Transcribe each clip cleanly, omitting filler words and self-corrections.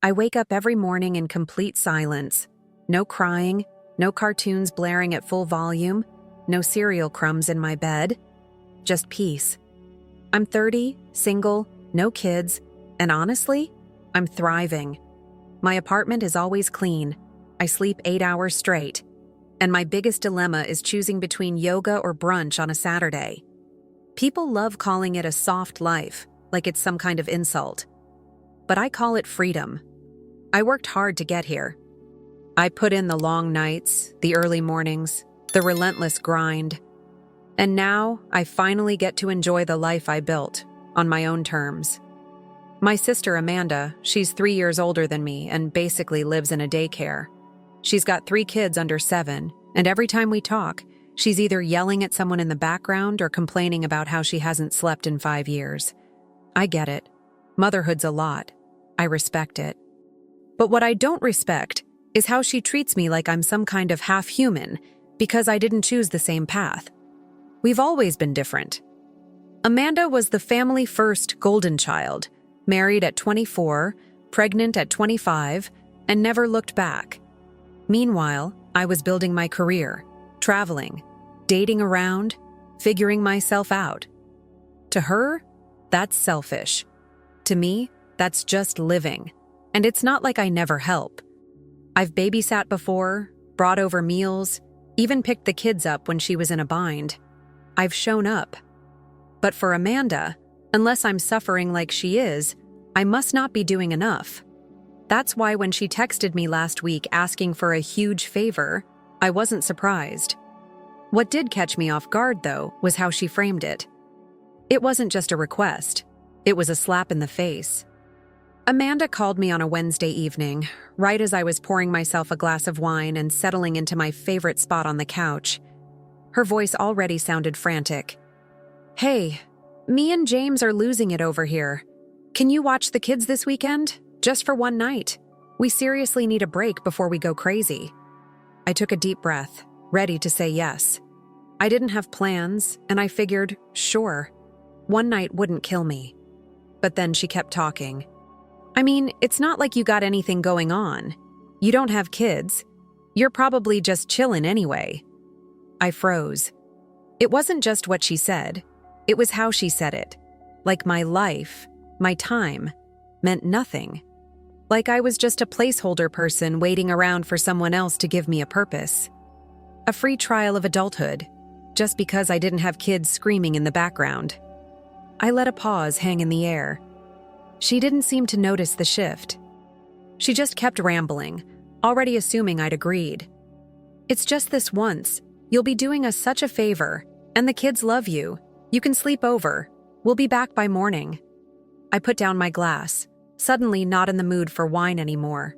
I wake up every morning in complete silence. No crying, no cartoons blaring at full volume, no cereal crumbs in my bed. Just peace. I'm 30, single, no kids, and honestly, I'm thriving. My apartment is always clean. I sleep 8 hours straight. And my biggest dilemma is choosing between yoga or brunch on a Saturday. People love calling it a soft life, like it's some kind of insult. But I call it freedom. I worked hard to get here. I put in the long nights, the early mornings, the relentless grind. And now I finally get to enjoy the life I built, on my own terms. My sister Amanda, she's 3 years older than me and basically lives in a daycare. She's got 3 kids under 7, and every time we talk, she's either yelling at someone in the background or complaining about how she hasn't slept in 5 years. I get it. Motherhood's a lot. I respect it. But what I don't respect is how she treats me like I'm some kind of half-human because I didn't choose the same path. We've always been different. Amanda was the family-first golden child, married at 24, pregnant at 25, and never looked back. Meanwhile, I was building my career, traveling, dating around, figuring myself out. To her, that's selfish. To me, that's just living. And it's not like I never help. I've babysat before, brought over meals, even picked the kids up when she was in a bind. I've shown up. But for Amanda, unless I'm suffering like she is, I must not be doing enough. That's why when she texted me last week asking for a huge favor, I wasn't surprised. What did catch me off guard, though, was how she framed it. It wasn't just a request. It was a slap in the face. Amanda called me on a Wednesday evening, right as I was pouring myself a glass of wine and settling into my favorite spot on the couch. Her voice already sounded frantic. "Hey, me and James are losing it over here. Can you watch the kids this weekend? Just for one night. We seriously need a break before we go crazy." I took a deep breath, ready to say yes. I didn't have plans, and I figured, sure, one night wouldn't kill me. But then she kept talking. "I mean, it's not like you got anything going on. You don't have kids. You're probably just chillin' anyway." I froze. It wasn't just what she said. It was how she said it. Like my life, my time, meant nothing. Like I was just a placeholder person waiting around for someone else to give me a purpose. A free trial of adulthood, just because I didn't have kids screaming in the background. I let a pause hang in the air. She didn't seem to notice the shift. She just kept rambling, already assuming I'd agreed. "It's just this once. You'll be doing us such a favor, and the kids love you. You can sleep over. We'll be back by morning." I put down my glass, suddenly not in the mood for wine anymore.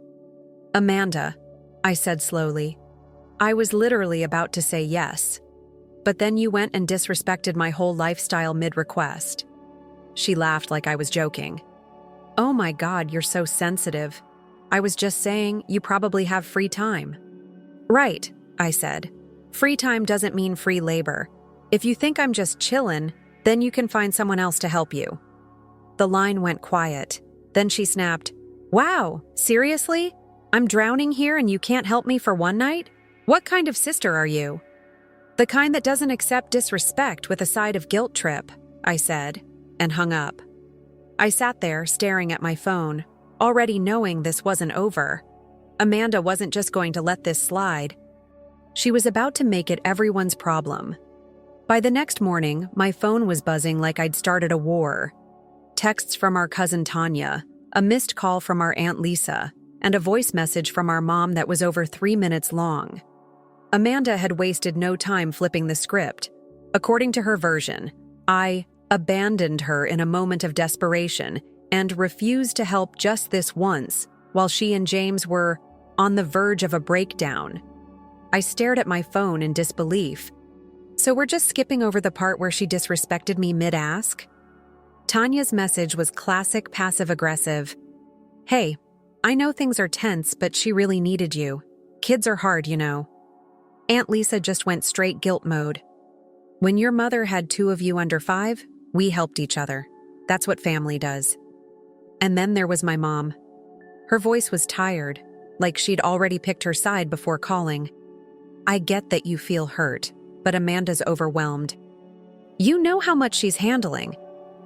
"Amanda," I said slowly. "I was literally about to say yes. But then you went and disrespected my whole lifestyle mid-request." She laughed like I was joking. "Oh my God, you're so sensitive. I was just saying you probably have free time." "Right," I said. "Free time doesn't mean free labor. If you think I'm just chillin', then you can find someone else to help you." The line went quiet. Then she snapped, "Wow, seriously? I'm drowning here and you can't help me for one night? What kind of sister are you?" "The kind that doesn't accept disrespect with a side of guilt trip," I said, and hung up. I sat there staring at my phone, already knowing this wasn't over. Amanda wasn't just going to let this slide. She was about to make it everyone's problem. By the next morning, my phone was buzzing like I'd started a war. Texts from our cousin Tanya, a missed call from our Aunt Lisa, and a voice message from our mom that was over 3 minutes long. Amanda had wasted no time flipping the script. According to her version, I abandoned her in a moment of desperation and refused to help just this once, while she and James were on the verge of a breakdown. I stared at my phone in disbelief. So we're just skipping over the part where she disrespected me mid-ask? Tanya's message was classic passive-aggressive. "Hey, I know things are tense, but she really needed you. Kids are hard, you know." Aunt Lisa just went straight guilt mode. "When your mother had 2 of you under 5, we helped each other. That's what family does." And then there was my mom. Her voice was tired, like she'd already picked her side before calling. I get that you feel hurt, but Amanda's overwhelmed. You know how much she's handling.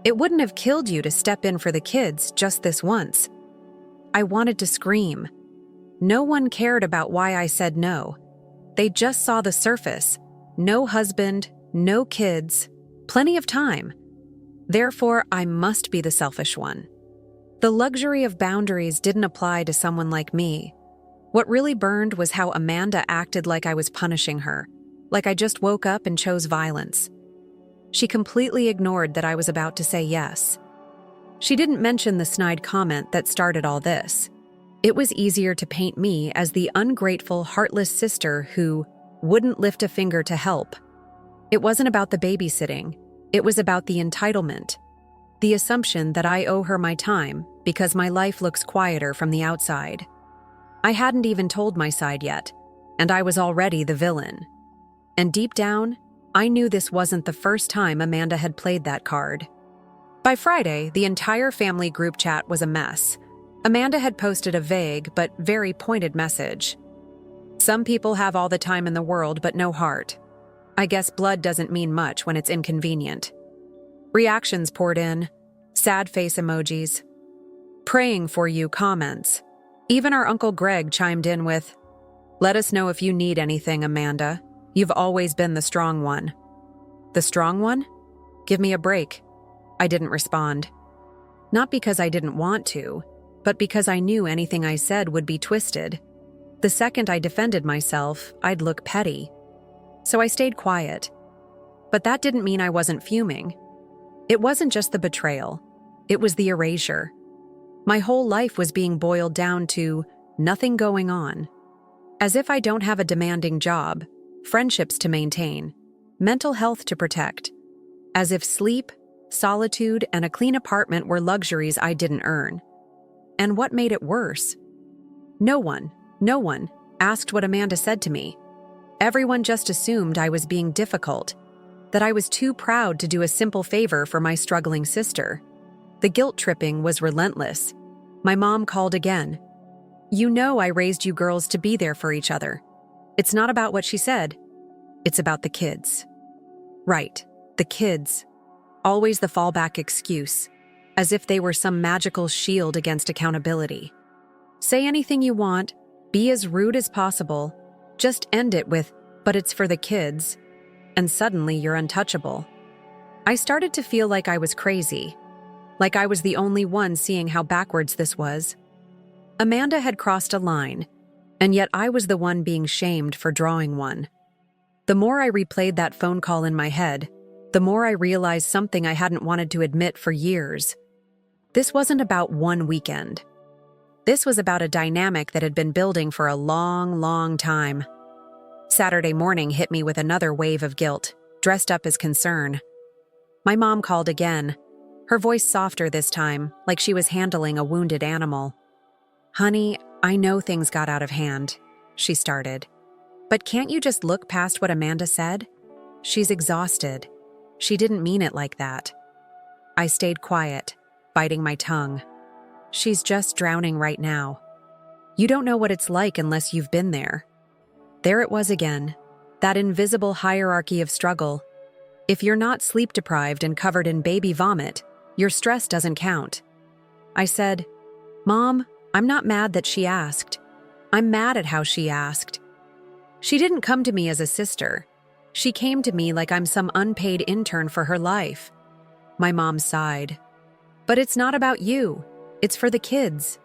It wouldn't have killed you to step in for the kids just this once. I wanted to scream. No one cared about why I said no. They just saw the surface. No husband, no kids, plenty of time. Therefore, I must be the selfish one. The luxury of boundaries didn't apply to someone like me. What really burned was how Amanda acted like I was punishing her, like I just woke up and chose violence. She completely ignored that I was about to say yes. She didn't mention the snide comment that started all this. It was easier to paint me as the ungrateful, heartless sister who wouldn't lift a finger to help. It wasn't about the babysitting. It was about the entitlement. The assumption that I owe her my time because my life looks quieter from the outside. I hadn't even told my side yet, and I was already the villain. And deep down, I knew this wasn't the first time Amanda had played that card. By Friday, the entire family group chat was a mess. Amanda had posted a vague but very pointed message. Some people have all the time in the world but no heart. I guess blood doesn't mean much when it's inconvenient. Reactions poured in, sad face emojis, praying for you comments. Even our Uncle Greg chimed in with, "Let us know if you need anything, Amanda. You've always been the strong one." The strong one? Give me a break. I didn't respond. Not because I didn't want to, but because I knew anything I said would be twisted. The second I defended myself, I'd look petty. So I stayed quiet. But that didn't mean I wasn't fuming. It wasn't just the betrayal. It was the erasure. My whole life was being boiled down to nothing going on. As if I don't have a demanding job, friendships to maintain, mental health to protect. As if sleep, solitude, and a clean apartment were luxuries I didn't earn. And what made it worse? No one asked what Amanda said to me. Everyone just assumed I was being difficult, that I was too proud to do a simple favor for my struggling sister. The guilt tripping was relentless. My mom called again. You know I raised you girls to be there for each other. It's not about what she said. It's about the kids. Right, the kids. Always the fallback excuse, as if they were some magical shield against accountability. Say anything you want, be as rude as possible, just end it with, "But it's for the kids," and suddenly you're untouchable. I started to feel like I was crazy, like I was the only one seeing how backwards this was. Amanda had crossed a line, and yet I was the one being shamed for drawing one. The more I replayed that phone call in my head, the more I realized something I hadn't wanted to admit for years. This wasn't about one weekend. This was about a dynamic that had been building for a long, long time. Saturday morning hit me with another wave of guilt, dressed up as concern. My mom called again, her voice softer this time, like she was handling a wounded animal. "Honey, I know things got out of hand," she started. "But can't you just look past what Amanda said? She's exhausted. She didn't mean it like that." I stayed quiet, biting my tongue. "She's just drowning right now. You don't know what it's like unless you've been there." There it was again, that invisible hierarchy of struggle. If you're not sleep-deprived and covered in baby vomit, your stress doesn't count. I said, "Mom, I'm not mad that she asked. I'm mad at how she asked. She didn't come to me as a sister. She came to me like I'm some unpaid intern for her life." My mom sighed. "But it's not about you. It's for the kids."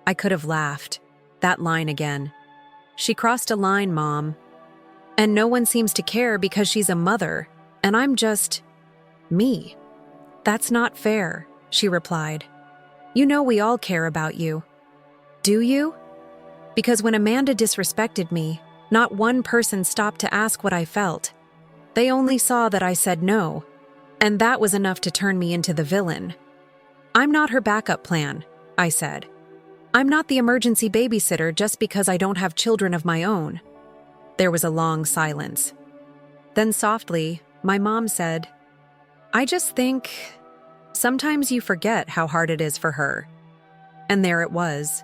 I could have laughed. That line again. She crossed a line, Mom. And no one seems to care because she's a mother, and I'm just me. "That's not fair," she replied. "You know we all care about you." "Do you?" Because when Amanda disrespected me, not one person stopped to ask what I felt. They only saw that I said no, and that was enough to turn me into the villain. "I'm not her backup plan," I said. "I'm not the emergency babysitter just because I don't have children of my own." There was a long silence. Then softly, my mom said, "I just think sometimes you forget how hard it is for her." And there it was.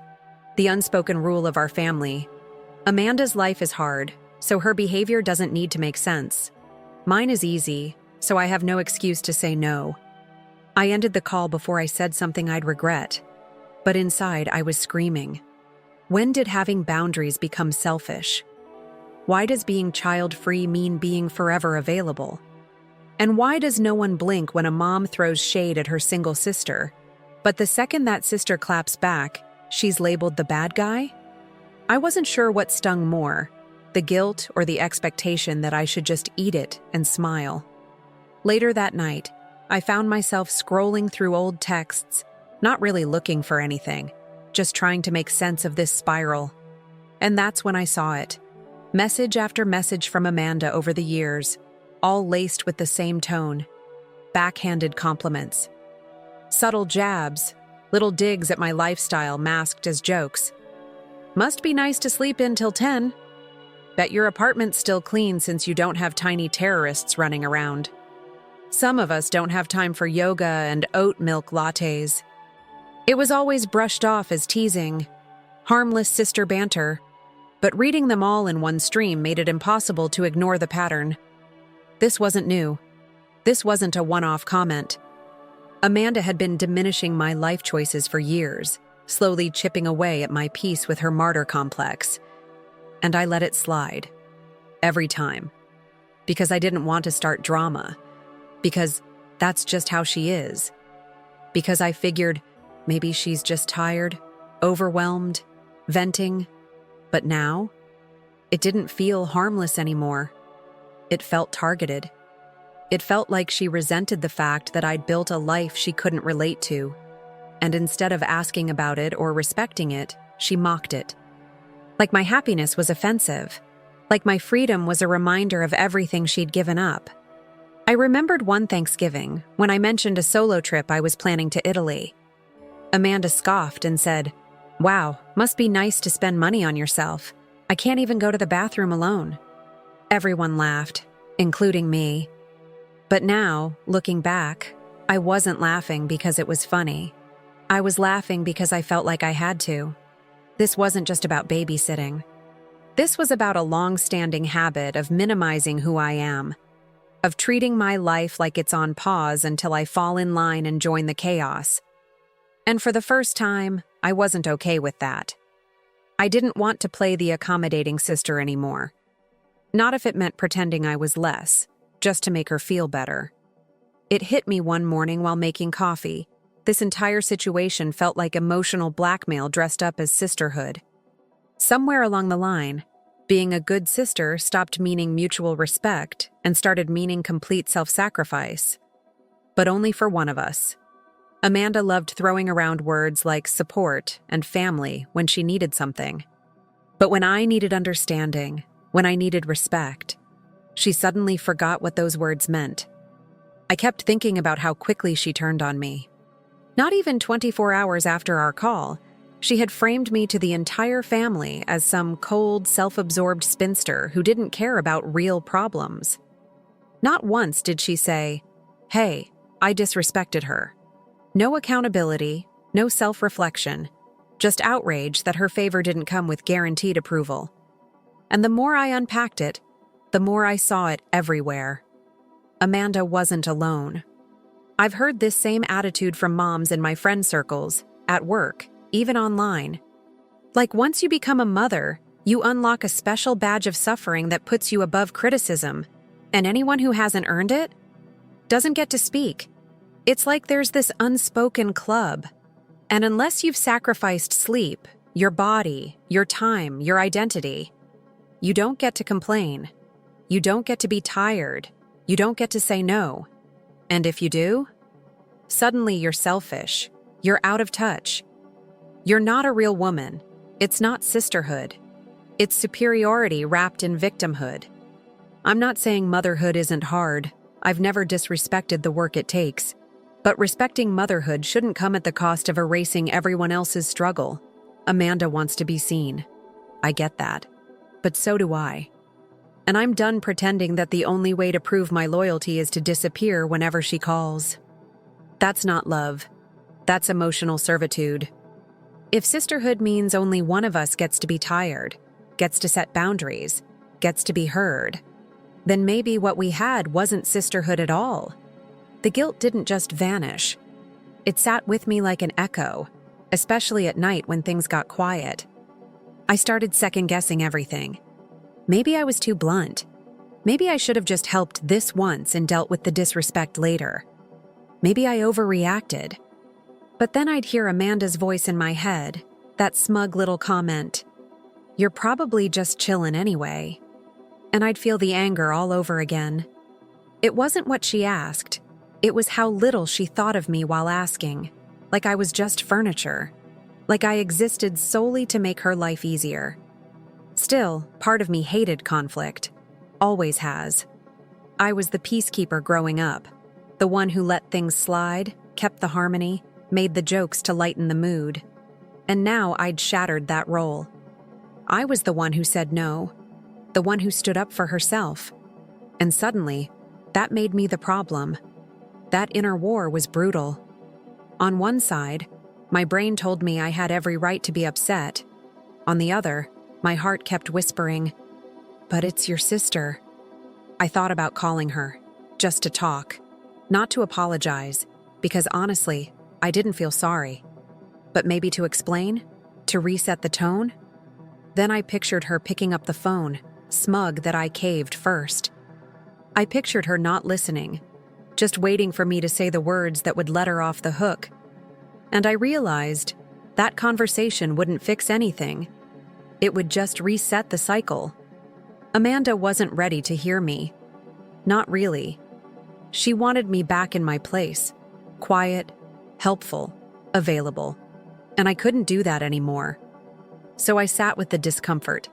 The unspoken rule of our family. Amanda's life is hard, so her behavior doesn't need to make sense. Mine is easy, so I have no excuse to say no. I ended the call before I said something I'd regret, but inside I was screaming. When did having boundaries become selfish? Why does being child-free mean being forever available? And why does no one blink when a mom throws shade at her single sister, but the second that sister claps back, she's labeled the bad guy? I wasn't sure what stung more, the guilt or the expectation that I should just eat it and smile. Later that night, I found myself scrolling through old texts, not really looking for anything, just trying to make sense of this spiral. And that's when I saw it. Message after message from Amanda over the years, all laced with the same tone. Backhanded compliments. Subtle jabs, little digs at my lifestyle masked as jokes. Must be nice to sleep in till 10. Bet your apartment's still clean since you don't have tiny terrorists running around. Some of us don't have time for yoga and oat milk lattes. It was always brushed off as teasing, harmless sister banter, but reading them all in one stream made it impossible to ignore the pattern. This wasn't new. This wasn't a one-off comment. Amanda had been diminishing my life choices for years, slowly chipping away at my peace with her martyr complex. And I let it slide. Every time. Because I didn't want to start drama. Because that's just how she is. Because I figured maybe she's just tired, overwhelmed, venting. But now, it didn't feel harmless anymore. It felt targeted. It felt like she resented the fact that I'd built a life she couldn't relate to. And instead of asking about it or respecting it, she mocked it. Like my happiness was offensive. Like my freedom was a reminder of everything she'd given up. I remembered one Thanksgiving when I mentioned a solo trip I was planning to Italy. Amanda scoffed and said, "Wow, must be nice to spend money on yourself. I can't even go to the bathroom alone." Everyone laughed, including me. But now, looking back, I wasn't laughing because it was funny. I was laughing because I felt like I had to. This wasn't just about babysitting. This was about a long-standing habit of minimizing who I am, of treating my life like it's on pause until I fall in line and join the chaos. And for the first time, I wasn't okay with that. I didn't want to play the accommodating sister anymore. Not if it meant pretending I was less, just to make her feel better. It hit me one morning while making coffee. This entire situation felt like emotional blackmail dressed up as sisterhood. Somewhere along the line, being a good sister stopped meaning mutual respect and started meaning complete self-sacrifice. But only for one of us. Amanda loved throwing around words like support and family when she needed something. But when I needed understanding, when I needed respect, she suddenly forgot what those words meant. I kept thinking about how quickly she turned on me. Not even 24 hours after our call, she had framed me to the entire family as some cold, self-absorbed spinster who didn't care about real problems. Not once did she say, "Hey, I disrespected her." No accountability, no self-reflection, just outrage that her favor didn't come with guaranteed approval. And the more I unpacked it, the more I saw it everywhere. Amanda wasn't alone. I've heard this same attitude from moms in my friend circles, at work, even online. Like once you become a mother, you unlock a special badge of suffering that puts you above criticism, and anyone who hasn't earned it doesn't get to speak. It's like there's this unspoken club, and unless you've sacrificed sleep, your body, your time, your identity, you don't get to complain. You don't get to be tired. You don't get to say no. And if you do, suddenly you're selfish. You're out of touch. You're not a real woman. It's not sisterhood. It's superiority wrapped in victimhood. I'm not saying motherhood isn't hard. I've never disrespected the work it takes. But respecting motherhood shouldn't come at the cost of erasing everyone else's struggle. Amanda wants to be seen. I get that. But so do I. And I'm done pretending that the only way to prove my loyalty is to disappear whenever she calls. That's not love. That's emotional servitude. If sisterhood means only one of us gets to be tired, gets to set boundaries, gets to be heard, then maybe what we had wasn't sisterhood at all. The guilt didn't just vanish. It sat with me like an echo, especially at night when things got quiet. I started second-guessing everything. Maybe I was too blunt. Maybe I should have just helped this once and dealt with the disrespect later. Maybe I overreacted. But then I'd hear Amanda's voice in my head, that smug little comment, "You're probably just chillin' anyway." And I'd feel the anger all over again. It wasn't what she asked. It was how little she thought of me while asking, like I was just furniture, like I existed solely to make her life easier. Still, part of me hated conflict. Always has. I was the peacekeeper growing up, the one who let things slide, kept the harmony, made the jokes to lighten the mood. And now I'd shattered that role. I was the one who said no, the one who stood up for herself. And suddenly, that made me the problem. That inner war was brutal. On one side, my brain told me I had every right to be upset. On the other, my heart kept whispering, "But it's your sister." I thought about calling her, just to talk, not to apologize, because honestly, I didn't feel sorry. But maybe to explain, to reset the tone. Then I pictured her picking up the phone, smug that I caved first. I pictured her not listening, just waiting for me to say the words that would let her off the hook. And I realized that conversation wouldn't fix anything. It would just reset the cycle. Amanda wasn't ready to hear me. Not really. She wanted me back in my place, quiet, helpful, available. And I couldn't do that anymore. So I sat with the discomfort.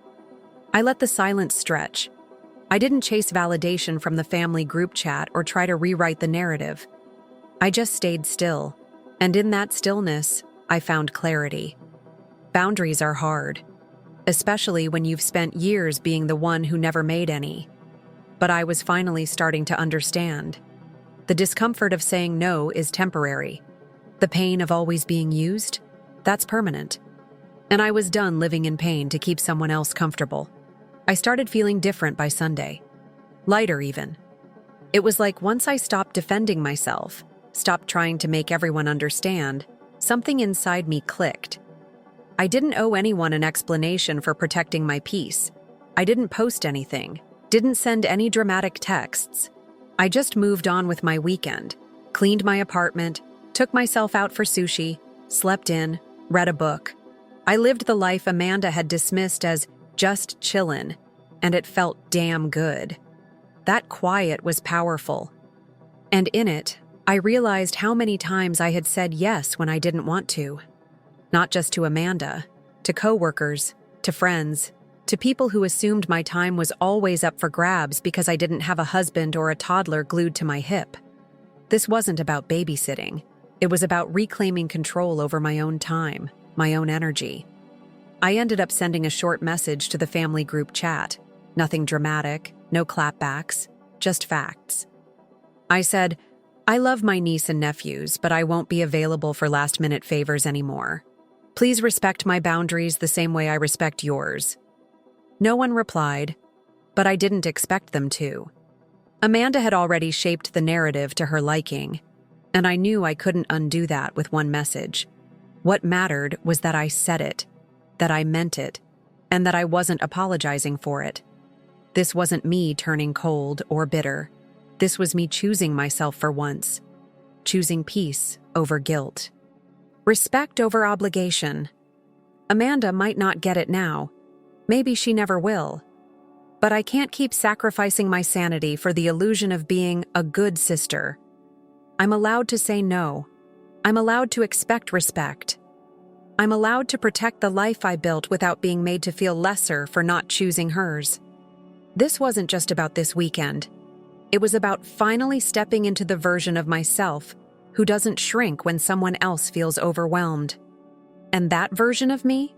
I let the silence stretch. I didn't chase validation from the family group chat or try to rewrite the narrative. I just stayed still, and in that stillness, I found clarity. Boundaries are hard, especially when you've spent years being the one who never made any. But I was finally starting to understand. The discomfort of saying no is temporary. The pain of always being used, that's permanent. And I was done living in pain to keep someone else comfortable. I started feeling different by Sunday. Lighter, even. It was like once I stopped defending myself, stopped trying to make everyone understand, something inside me clicked. I didn't owe anyone an explanation for protecting my peace. I didn't post anything, didn't send any dramatic texts. I just moved on with my weekend, cleaned my apartment, took myself out for sushi, slept in, read a book. I lived the life Amanda had dismissed as just chillin', and it felt damn good. That quiet was powerful. And in it, I realized how many times I had said yes when I didn't want to. Not just to Amanda, to coworkers, to friends, to people who assumed my time was always up for grabs because I didn't have a husband or a toddler glued to my hip. This wasn't about babysitting. It was about reclaiming control over my own time, my own energy. I ended up sending a short message to the family group chat. Nothing dramatic, no clapbacks, just facts. I said, "I love my niece and nephews, but I won't be available for last-minute favors anymore. Please respect my boundaries the same way I respect yours." No one replied, but I didn't expect them to. Amanda had already shaped the narrative to her liking, and I knew I couldn't undo that with one message. What mattered was that I said it, that I meant it, and that I wasn't apologizing for it. This wasn't me turning cold or bitter. This was me choosing myself for once, choosing peace over guilt. Respect over obligation. Amanda might not get it now. Maybe she never will. But I can't keep sacrificing my sanity for the illusion of being a good sister. I'm allowed to say no. I'm allowed to expect respect. I'm allowed to protect the life I built without being made to feel lesser for not choosing hers. This wasn't just about this weekend. It was about finally stepping into the version of myself who doesn't shrink when someone else feels overwhelmed. And that version of me?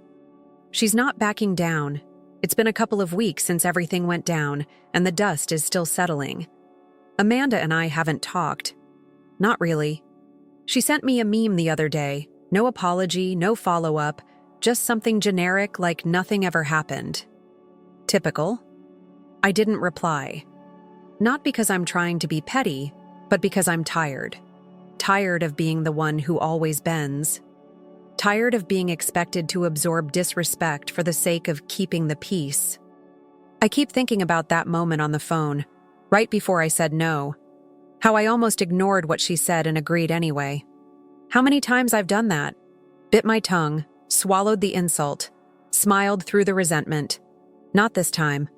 She's not backing down. It's been a couple of weeks since everything went down, and the dust is still settling. Amanda and I haven't talked. Not really. She sent me a meme the other day. No apology, no follow-up, just something generic like nothing ever happened. Typical. I didn't reply. Not because I'm trying to be petty, but because I'm tired. Tired of being the one who always bends. Tired of being expected to absorb disrespect for the sake of keeping the peace. I keep thinking about that moment on the phone, right before I said no. How I almost ignored what she said and agreed anyway. How many times I've done that? Bit my tongue, swallowed the insult, smiled through the resentment. Not this time.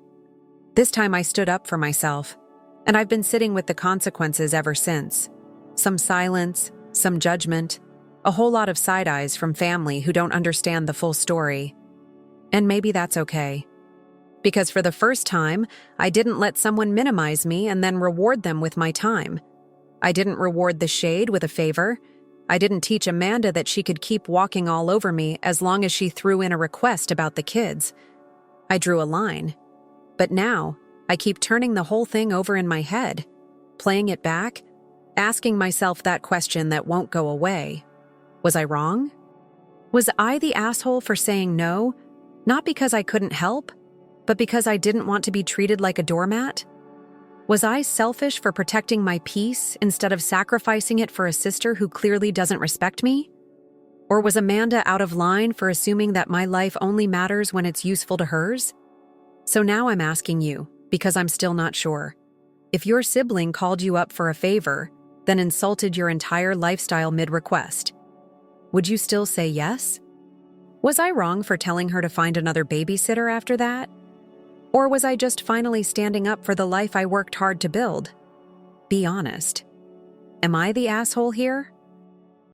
This time I stood up for myself, and I've been sitting with the consequences ever since. Some silence, some judgment, a whole lot of side eyes from family who don't understand the full story. And maybe that's okay. Because for the first time, I didn't let someone minimize me and then reward them with my time. I didn't reward the shade with a favor. I didn't teach Amanda that she could keep walking all over me as long as she threw in a request about the kids. I drew a line. But now, I keep turning the whole thing over in my head, playing it back, asking myself that question that won't go away. Was I wrong? Was I the asshole for saying no, not because I couldn't help, but because I didn't want to be treated like a doormat? Was I selfish for protecting my peace instead of sacrificing it for a sister who clearly doesn't respect me? Or was Amanda out of line for assuming that my life only matters when it's useful to hers? So now I'm asking you, because I'm still not sure. If your sibling called you up for a favor, then insulted your entire lifestyle mid-request, would you still say yes? Was I wrong for telling her to find another babysitter after that? Or was I just finally standing up for the life I worked hard to build? Be honest. Am I the asshole here?